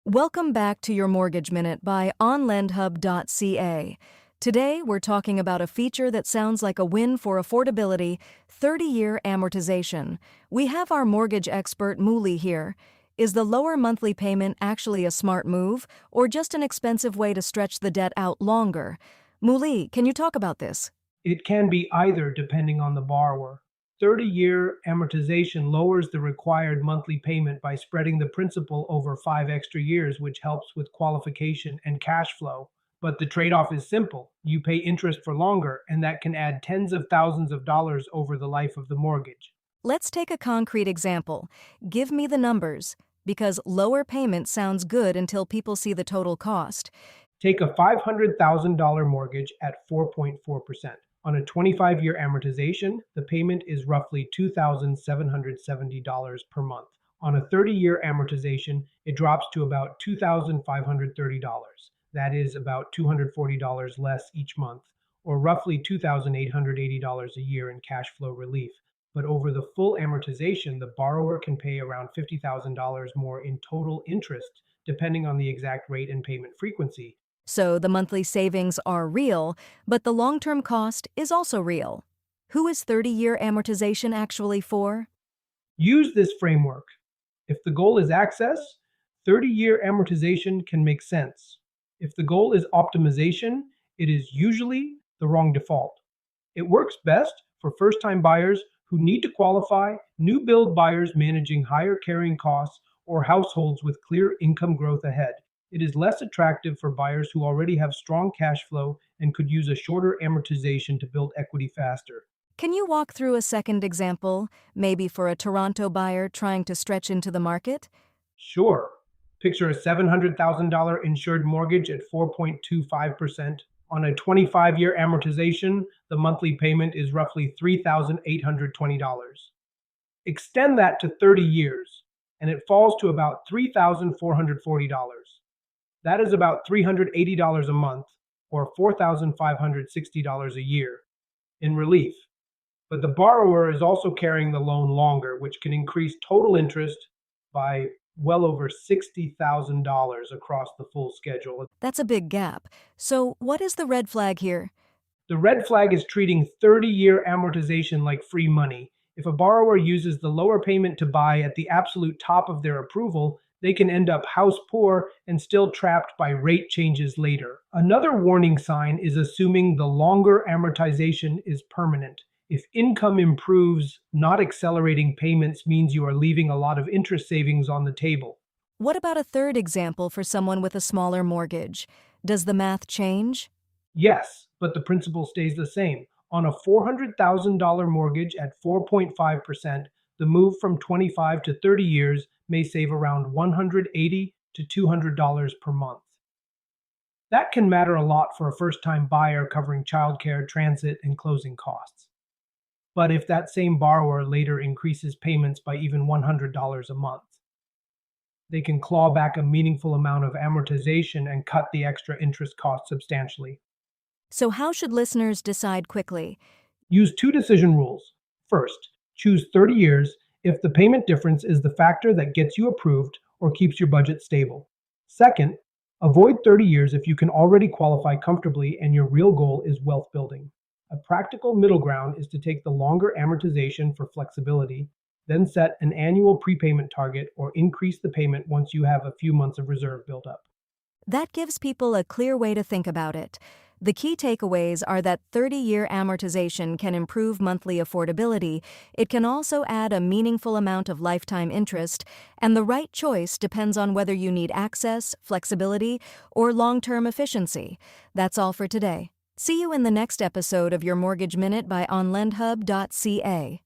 Welcome back to your Mortgage Minute by onlendhub.ca. Today, we're talking about a feature that sounds like a win for affordability: 30-year amortization. We have our mortgage expert Mouli here. Is the lower monthly payment actually a smart move, or just an expensive way to stretch the debt out longer? Mouli, can you talk about this? It can be either depending on the borrower. 30-year amortization lowers the required monthly payment by spreading the principal over 5 extra years, which helps with qualification and cash flow. But the trade-off is simple. You pay interest for longer, and that can add tens of thousands of dollars over the life of the mortgage. Let's take a concrete example. Give me the numbers, because lower payment sounds good until people see the total cost. Take a $500,000 mortgage at 4.4%. On a 25-year amortization, the payment is roughly $2,770 per month. On a 30-year amortization, it drops to about $2,530. That is about $240 less each month, or roughly $2,880 a year in cash flow relief. But over the full amortization, the borrower can pay around $50,000 more in total interest, depending on the exact rate and payment frequency. So the monthly savings are real, but the long-term cost is also real. Who is 30-year amortization actually for? Use this framework. If the goal is access, 30-year amortization can make sense. If the goal is optimization, it is usually the wrong default. It works best for first-time buyers who need to qualify, new build buyers managing higher carrying costs, or households with clear income growth ahead. It is less attractive for buyers who already have strong cash flow and could use a shorter amortization to build equity faster. Can you walk through a second example, maybe for a Toronto buyer trying to stretch into the market? Sure. Picture a $700,000 insured mortgage at 4.25%. On a 25-year amortization, the monthly payment is roughly $3,820. Extend that to 30 years, and it falls to about $3,440. That is about $380 a month, or $4,560 a year, in relief. But the borrower is also carrying the loan longer, which can increase total interest by well over $60,000 across the full schedule. That's a big gap. So what is the red flag here? The red flag is treating 30-year amortization like free money. If a borrower uses the lower payment to buy at the absolute top of their approval, they can end up house poor and still trapped by rate changes later. Another warning sign is assuming the longer amortization is permanent. If income improves, not accelerating payments means you are leaving a lot of interest savings on the table. What about a third example for someone with a smaller mortgage? Does the math change? Yes, but the principal stays the same. On a $400,000 mortgage at 4.5%, the move from 25 to 30 years may save around $180 to $200 per month. That can matter a lot for a first-time buyer covering childcare, transit, and closing costs. But if that same borrower later increases payments by even $100 a month, they can claw back a meaningful amount of amortization and cut the extra interest cost substantially. So how should listeners decide quickly? Use two decision rules. First, choose 30 years if the payment difference is the factor that gets you approved or keeps your budget stable. Second, avoid 30 years if you can already qualify comfortably and your real goal is wealth building. A practical middle ground is to take the longer amortization for flexibility, then set an annual prepayment target or increase the payment once you have a few months of reserve built up. That gives people a clear way to think about it. The key takeaways are that 30-year amortization can improve monthly affordability, it can also add a meaningful amount of lifetime interest, and the right choice depends on whether you need access, flexibility, or long-term efficiency. That's all for today. See you in the next episode of your Mortgage Minute by onlendhub.ca.